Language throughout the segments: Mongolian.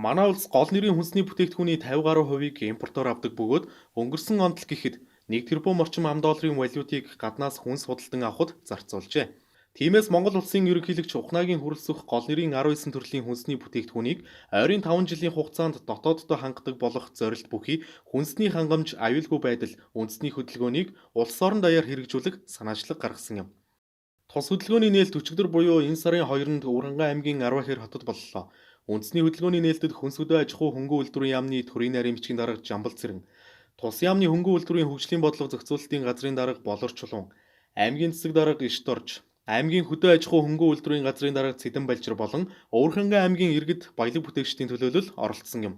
Манай улс гол нэрийн хүнсний бүтээгдэхүүний 50 гаруй хувийг импортоор авдаг бөгөөд өнгөрсөн онд л гэхэд 1 тэрбум орчим $, валютыг гаднаас хүнс худалдан авахд зарцуулжээ. Тиймээс Монгол улсын ерөнхийлөгч Ухнагийн хүрэлцэх гол нэрийн 19 төрлийн хүнсний бүтээгдэхүүнийг ойрын 5 жилийн хугацаанд дотооддоо хангадаг болох зорилт бүхий хүнсний хангамж аюулгүй байдал үндэсний хөдөлгөөнийг улс орон даяар хэрэгжүүлэх санаачлаг гаргасан юм. Тус хөдөлгөөний нээлт өчигдөр буюу энэ сарын 2-нд Өвөрхангай аймгийн Арвахэр хотод боллоо. Үндэсний хөдөлгөөний нээлтэд хүнс хөдөө аж ахуй хөнгөн үйлдвэрийн яамны төрийн нарийн бичгийн дарга Жамбал Цэрэн, тус яамны хөнгөн үйлдвэрийн хөгжлийн бодлого зохицуулалтын газрын дарга Болор Чулуун, аймгийн засаг дарга Ишт Орж, аймгийн хөдөө аж ахуй хөнгөн үйлдвэрийн газрын дарга Цэдэн Балжир болон Өвөрхангай аймгийн иргэд баялаг бүтээгчдийн төлөөлөл оролцсон юм.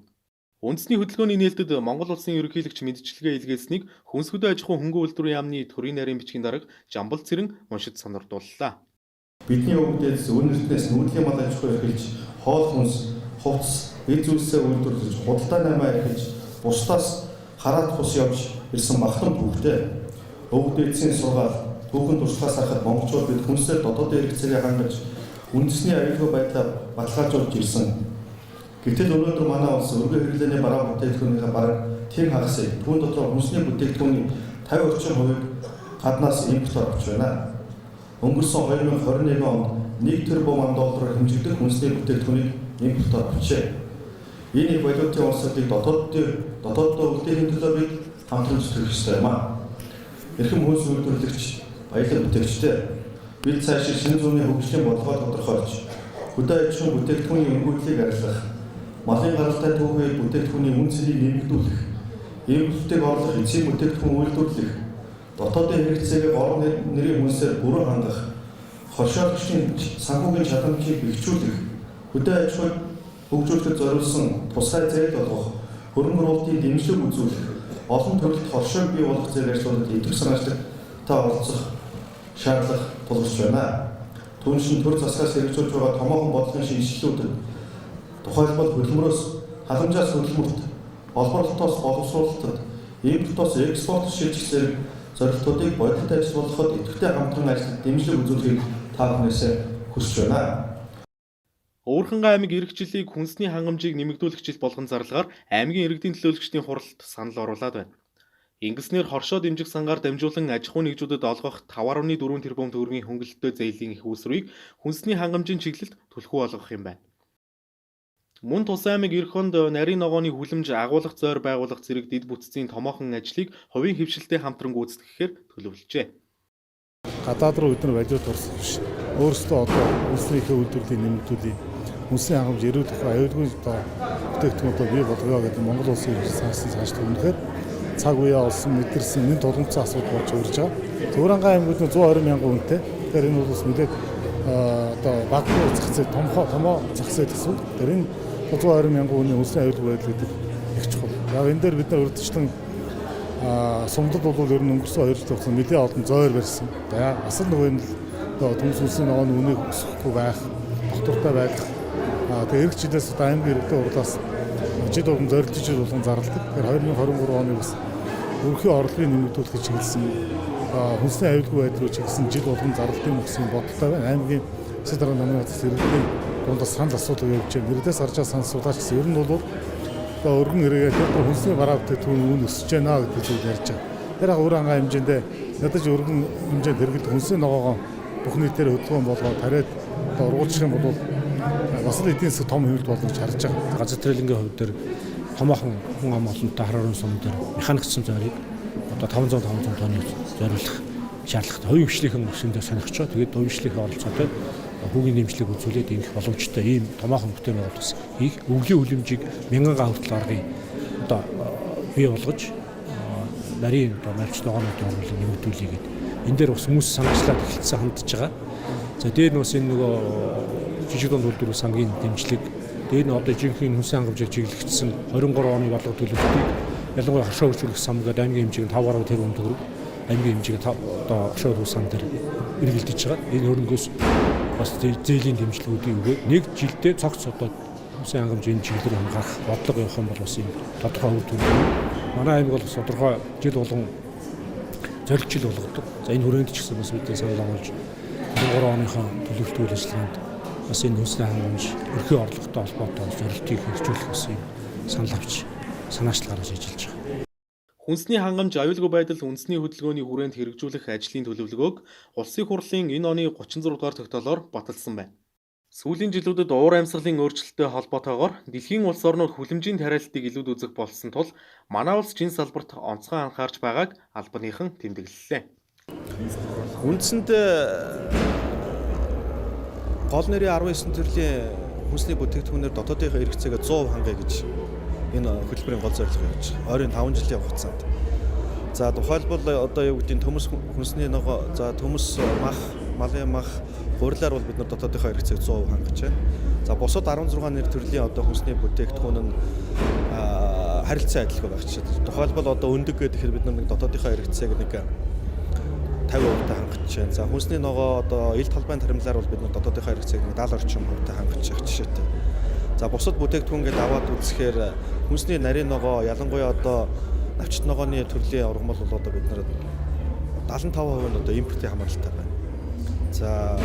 Үндэсний хөдөлгөөний нээлтэд Монгол улсын ерөнхийлөгч мэдчилгээ илгээснийг хүнс хөдөө аж ахуй хөнгөн үйлдвэрийн яамны төрийн нарийн бичгийн дарга Жамбал Цэрэн уншиж сонирдууллаа. Бидний өвгдөөс үнэртнээс нүүдлийн мал аж ахуй эрхэлж, хоол хүнс, хувцс, эд зүйлсээ үйлдвэрлэж, худалдаа намаа эрхэлж, бусдаас хараат хус явж ирсэн махтан түүхтэй. Өвгдөөсийн сургаал, түүхэн туршлагаас харахад монголчууд бид хүнсээр дотоодын хэрэгцээгээ хангаж, үндэсний аюулгүй байдлаа баталгаажуулж ирсэн. Гэвч өнөөдөр манай улс өргөн хэрэглээний бараа бүтээгдэхүүнийхээ бараг тийм хагасыг түүн дотор хүнсний бүтээгдэхүүний 50 орчим хувийг гаднаас импортоор авч байна. Өнгөрсөн 2021 онд 1 тэрбум $, хэмжигдэх хүнсний бүтээгдэхүүнийг импортоор авчээ. Энэ их валютын улсуудыг дотооддоо үлдээхийн төлөө бид хамтран зүтгэх ёстой юм аа. Эрхэм хүнс үйлдвэрлэгч, баялаг бүтээгчтэй бид цаашид шинэ зууны хөгжлийн бодлогоо тодорхойлж, хөдөө аж ахуйн бүтээгдэхүүний өнгөрдлийг арилгах, малын гаралтай түүхий бүтээгдэхүүний үн цэнийг нэмэгдүүлэх, импортыг орлох эцсийн бүтээгдэхүүн үйлдвэрлэх, дотоодын хэрэгцээг орон нэрийн хүнсээр бүрэн хангах, хошоогчдын санхүүгийн чадамжийг бэхжүүлэх, хөдөө аж ахуйг хөгжүүлэхэд зориулсан тусгай зээл болгох, хөрөнгө оруулалтын дэмжлэг үзүүлэх, олон төрөлт хоршоог бий болгох зэрэг ажлуудад идэвх санаачлагтай оролцох шаардлага тулгарч байна. Түүншин төр засгаас хэрэгжүүлж байгаа томоохон бодлогын шинжилгэлүүдэд тухайлбал хөдөлмөрөөс халамжаас хөдөлмөрт, олборлолтоос боловсруулалтад, импортоос экспорт шилжих зэрэг зорилтуудыг бодит ажил болгоход идэвхтэй хамтран ажиллах дэмжлэг үзүүлэхийг та бүхнээсээ хүсэж байна. Өвөрхангай аймаг иргэжлийг хүнсний хангамжийг нэмэгдүүлэх жил болгон зарлагаар аймгийн иргэдийн төлөөлөгчдийн хуралд санал оруулад байна. Ингэснээр хоршоо дэмжих сангаар дамжуулан аж ахуй нэгжүүдэд олгох 5.4 тэрбум төгрөгийн хөнгөлөлтөө зээлийн их үүсвэрийг хүнсний хангамжийн чиглэлд түлхүү болгох юм байна. Мөн тус аймаг эх хонд нарийн ногооны хүлэмж агуулгах зойр байгуулах зэрэг дэд бүтцийн томоохон ажлыг хувийн хөвшилтэй хамтран гүйцэтгэхээр төлөвлөжээ. Гадаад руу бид нар валют орсон биш. Өөрсдөө одоо улсынхээ үйлдвэрлэлийг нэмэгдүүлээ. Хүнсний хангамж эрүүлэх аюулгүй бүтээгдэхүүнүүдийг бий болгоё гэдэг Монгол улсын сансан цаашлах үнэхээр цаг үеэ олсон мэдэрсэн энэ тулгымцсан асуудал болж урьж байгаа. Өвөрхангай аймагт 120 мянган хүнтэй. Тэгэхээр энэ бол нэлээд одоо баг зах зээл томоо зах зээл гэсэн. Тэр энэ 120 мянган хүний хүнсний аюулгүй байдал гэдэг их чухал. Яг энэ дээр бид нар урьдчилан сумдад бол ер нь өнгөрсөн 2 жил хугацаанд нэлээд олон зойр барьсан. За асал нөгөө нь л төмсөлсөн ногооны үнийг өсөхгүй байх, доктортой байх. Тэгээ эх жилээс одоо аймгийн иргэдэд урлаас жид болгон зорилт жил болгон зарладаг. Тэгэхээр 2023 оны бас өрхийн орлогыг нэмэгдүүлэх чиглэсэн хүнсний аюулгүй байдлыг чиглэсэн жил болгон зарлалтын мөсгийн бодолтой байна. Аймгийн засаг дарганы номинацаас иргэдийн дундаас санал асуулга явуулж байна. Иргэдээс харж байгаа санал асуулгаач гэсэн ер нь бол өргөн хэрэгээ хүнсний бараа бүтээгдэхүүн үн өсөж байна гэдэг зүйл ярьж байгаа. Тэр яг Өвөрхангай хэмжээндээ ядаж өргөн хэмжээнд хэрэглэх хүнсний ногоогоо бүх нийтээр хөдөлгөөн болгоод тариад ургуулчих юм бол бас л эдийн засаг том хэмжээнд болгож харж байгаа. Газар тариалангийн хувьд дээр томоохон хүн ам олонтой хараарын сум дээр механикчсан зойрыг одоо 500 тонны зориулах шаардлагатай хувийн хвшлийн өсөндөө сонирхчоо. Тэгээд хувийн хвшлийн оролцоотой хүүгийн дэмжлэг үзүүлээд ийм боломжтой ийм томоохон бүтээн байгуулалт их өвлийн үлэмжийг 1000 хүртэл аргыг одоо бий болгож нарийн одоо марч ногоонуудын орлогыг нэмэгдүүлээ гэдэг. Энэ дээр бас хүмүүс санаачлаад эхэлсэн хандж байгаа. За дээр нь бас энэ нөгөө жижиг дунд үйлдвэрийн сангийн дэмжлэг, дээр нь одоо жинхэнэ хүнсний хангамжийг чиглэгдсэн 23 оны бодлого төлөвлөлтийг ялангуяа хошоо хөгжүүлэх сан гэдэг аймгийн хэмжээг 5.8 тэрбум төгрөг аймгийн хэмжээг одоо хошоо хөгжүүлэх сан дээр эргэлдэж байгаа. Энэ хөрөнгөөс бас зээлийн дэмжлэгүүдийг өгөөд нэг жилдээ цогц одоо хүнсний хангамжийн чиглэлээр гарах бодлого явах юм бол бас юм тодорхой үр дүн. Манай аймаг бол бас тодорхой жил болгон зорилт жил болгодог. За энэ хүрээнд ч гэсэн бас бидний санал агуулж 3 оныхон төлөвлөлт үйл ажиллагаанд бас энэ үндэсний хангамж ерхий орлоготой холбоотой зорилтыг хэрэгжүүлэх бас юм санал авч санаачл гаргаж ажиллаж байгаа. Хүнсний хангамж аюулгүй байдал үндэсний хөдөлгөөний хүрээнд хэрэгжүүлэх ажлын төлөвлөгөөг Улсын хурлын энэ оны 36 дугаар тогтоолоор баталсан байна. Сүүлийн жилүүдэд уур амьсгалын өөрчлөлттэй холбоотойгоор дэлхийн улс орнууд хүлэмжийн тариалалтыг илүүд үзэх болсон тул манай улс жин салбарт онцгой анхаарч байгааг албаныхан тэмдэглэлээ. Үндсэндээ гол нэрийн 19 төрлийн хүнсний бүтээгдэхүүнээр дотоодынхаа хэрэгцээгээ 100% хангая гэж энэ хөтөлбөрийн гол зорилго явж байгаа. Ойрын 5 жилийн хугацаанд. За тухайлбал одоо юу гэдэг нь төмөс хүнсний ногоо, за төмөс мах, малын мах, гурилаар бол бид нар дотоодынхаа хэрэгцээг 100% хангаж байна. За бусад 16 нэр төрлийн одоо хүнсний бүтээгдэхүүн нь харилцан адилхан байх чинь. Тухайлбал одоо өндөг гэхэд бид нар нэг дотоодынхаа хэрэгцээг нэг 50% хангаж байна. За хүнсний ногоо одоо ил талбайн таримлаар бол бид нар дотоодынхаа хэрэгцээг 70 орчим хувьтай хангаж байгаа жишээтэй. За бусад бүтээгдэхүүн гэдээ аваад үзэхээр хүнсний нарийн ногоо ялангуяа одоо навчит ногооны төрлийн ургамал бол одоо бид нар 75% нь одоо импортын хамааралтай байна. За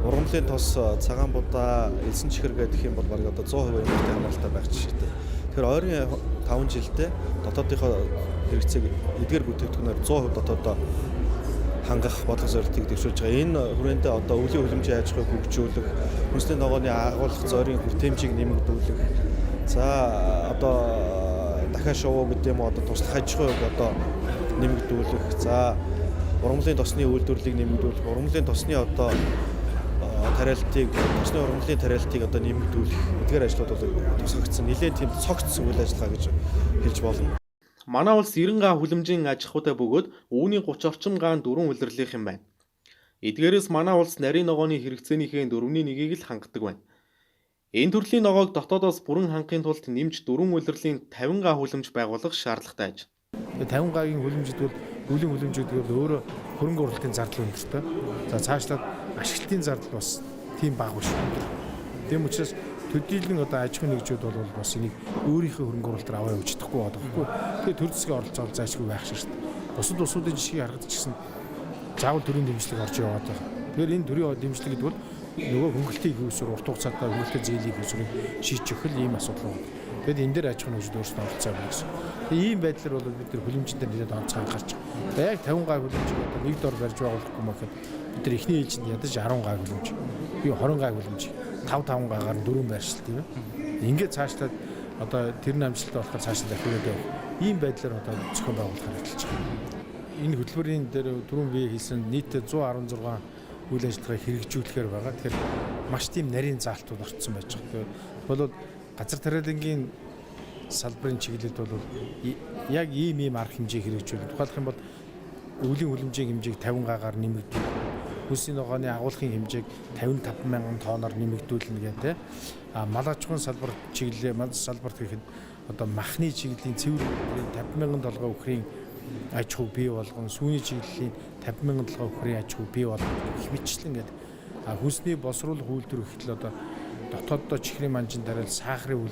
ургамлын тос, цагаан будаа, элсэн чихэр гэх юм бол бараг одоо 100% импортын хамааралтай байх жишээтэй. Тэгэхээр ойрын 5 жилдээ дотоодынхоо хэрэгцээг эдгээр бүтээгдэхүүнээр 100% дотоодоо хангах бодлого зорилтыг дэвшүүлж байгаа. Энэ хүрээндээ одоо өвлийн хөлөмжийн аж ахуйг хөгжүүлэх, хүнсний ногооны агуулгах зорийн хүртээмжийг нэмэгдүүлэх. За одоо дахиад шувуу гэдэг юм уу одоо туслах аж ахуйг одоо нэмэгдүүлэх. За ургамлын тосны үйлдвэрлэлийг нэмэгдүүлэх, ургамлын тосны одоо тариалтыг, тосны ургамлын тариалтыг одоо нэмэгдүүлэх. Эдгээр ажлууд бол тусгагдсан. Нэлээд тийм цогц үйл ажиллагаа гэж хэлж болно. Манай улс 90 га хүлэмжийн аж ахуйтай бөгөөд үүний 30 орчим гаан дөрвөн улирлынх юм байна. Эдгээрээс манай улс нарийн ногооны хэрэгцээнийхээ 4/1-ийг л хангадаг байна. Энэ төрлийн ногоог дотоодоос бүрэн хангахын тулд нэмж 4 улирлын 50 га хүлэмж байгуулах шаардлагатай аж. 50 гагийн хүлэмжид бол өвлийн хүлэмжүүд бол өөрөө хөрөнгө оруулалтын зардал өндөртэй. За цаашлаад ашиглалтын зардал бас тийм бага биш. Тийм учраас төдийлөн одоо аж ахуйн нэгжүүд бол бас энийг өөрийнхөө хөрөнгө оруулалтаар аваа явж чадахгүй байхгүй. Тэгээ төр засгийн оролцоо заашгүй байх шээ. Бусад улсуудын жишгийг харахад ч гэсэн заавал төрийн дэмжлэг орж яваад байна. Тэгэхээр энэ төрийн дэмжлэг гэдэг бол нөгөө хөнгөлтийн хөөсөр урт хугацаатай хөнгөлтийн зээлийн хөөсрийг шийдэх хөл ийм асуудал байна. Тэгэд энэ дээр аж ахуйн нэгжүүд өөрсдөө оролцоо байна гэсэн. Тэгээ ийм байдлаар бол бид нар хүлэмжтэй нэлээд онцгой анхаарч байгаа. Яг 50 га хүлэмж одоо нэг дор барьж байгуулахгүй мэхэд бид нар эхний ээлжинд ядаж 10 га хүлэмж, би 20 га хүлэмж 5 гагаар 4 байршил тийм ээ. Ингээд цаашлаад одоо тэрний амжилттай болохоор цаашаа дахиад явах. Ийм байдлаар одоо зохион байгуулах хэрэгжилж байгаа. Энэ хөтөлбөрийн дээр түрүүн би хийсэн нийт 116 үйл ажиллагааг хэрэгжүүлэхээр байгаа. Тэгэхээр маш тийм нарийн заалтууд орцсон байж байгаа. Тэгэхээр бол газар тариалангийн салбарын чиглэлд бол яг ийм арга хэмжээг хэрэгжүүлэх. Тухайлх юм бол өвлийн хүлэмжийн хэмжээг 50 гагаар нэмэгдүүлэх. Хүнсний ногооны агуулгын хэмжээг 55,000 тонноор нэмэгдүүлнэ гэдэг. Мал аж ахуйн салбар чиглэлээ мал салбарт гэхэд одоо махны чиглэлийн цэвэр 50,000 толгой өхрийн аж ахуйг бий болгон, сүүний чиглэлийн 50,000 толгой өхрийн аж ахуйг бий болгох гэх мэтчлэн гэдэг. Хүнсний босруулах үйлдвэр гэхэл одоо дотооддоо чихрийн манжин дараал сахарын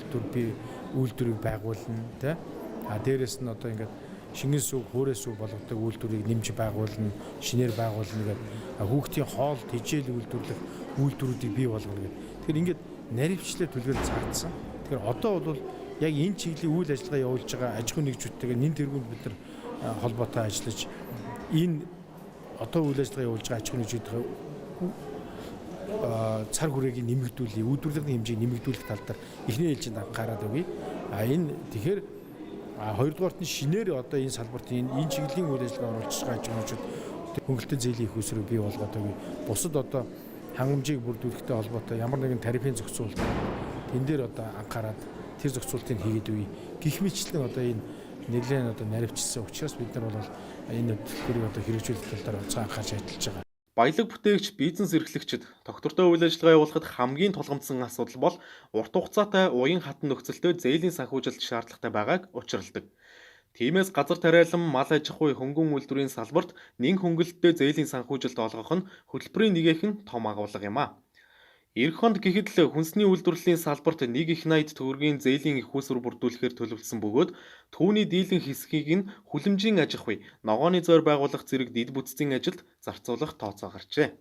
үйлдвэрийг байгуулна тий. Дээрээс нь одоо ингээд шингэн сүг, хөөрэй сүг болгодог үйлдвэрийг нэмж байгуулна, шинээр байгуулна гэдэг. Хүүхдийн хоол, тэжээл үйлдвэрлэх үйлдвэрүүдийг бий болгоно гэдэг. Тэгэхээр ингээд наривчлээ түлхэл цаагдсан. Тэгэхээр одоо бол яг энэ чиглэлийн үйл ажиллагаа явуулж байгаа аж ахуйн нэгжүүдтэйгээ нэн тэргуунд бид нар холбоотой ажиллаж энэ одоо үйл ажиллагаа явуулж байгаа аж ахуйн нэгжүүдийн цар хүрээгийг нэмэгдүүлэх, үйлдвэрлэлийн хэмжээг нэмэгдүүлэх тал дээр эхний ээлжинд анхаарал өгье. Энэ тэгэхээр хоёрдугаарт нь шинээр одоо энэ салбарт энэ чиглэлийн үйл ажиллагаа оруулж байгаа аж ахуйн нэгжүүд хөнгөлөлтөд зээлийн их усрыг бий болгоод өгье. Бусад одоо хангамжийг бүрдүүлэхтэй холбоотой ямар нэгэн тарифын зохицуулалт энэ дээр одоо анхаарал тэр зохицуултыг хийгээд өгье. Гэх мэтчлэн одоо энэ нэлээд одоо наривчилсан учраас бид нар бол энэ төлбөрийг одоо хэрэгжүүлэх тал дээр онцгой анхаарч ажиллаж байгаа. Баялаг бүтээгч, бизнес эрхлэгчид доктортой үйл ажиллагаа явуулахад хамгийн тулгамдсан асуудал бол урт хугацаатай уян хатан нөхцөлтэй зээлийн санхүүжилт шаардлагатай байгааг учирладаг. Тиймээс газар тариалан, мал аж ахуй, хөнгөн үйлдвэрийн салбарт нэн хөнгөлөлттэй зээлийн санхүүжилт олгох нь хөтөлбөрийн нэгэн том агуулга юм а. Ирэх хонд гэхэд л хүнсний үйлдвэрлэлийн салбарт 1.80 төгрөгийн зээлийн их усүр бүрдүүлэхээр төлөвлөсөн бөгөөд түүний дийлэн хэсгийг нь хүлэмжийн аж ахуй, ногооны зойр байгуулах зэрэг дэд бүтцийн ажилд зарцуулах тооцоо гарчээ.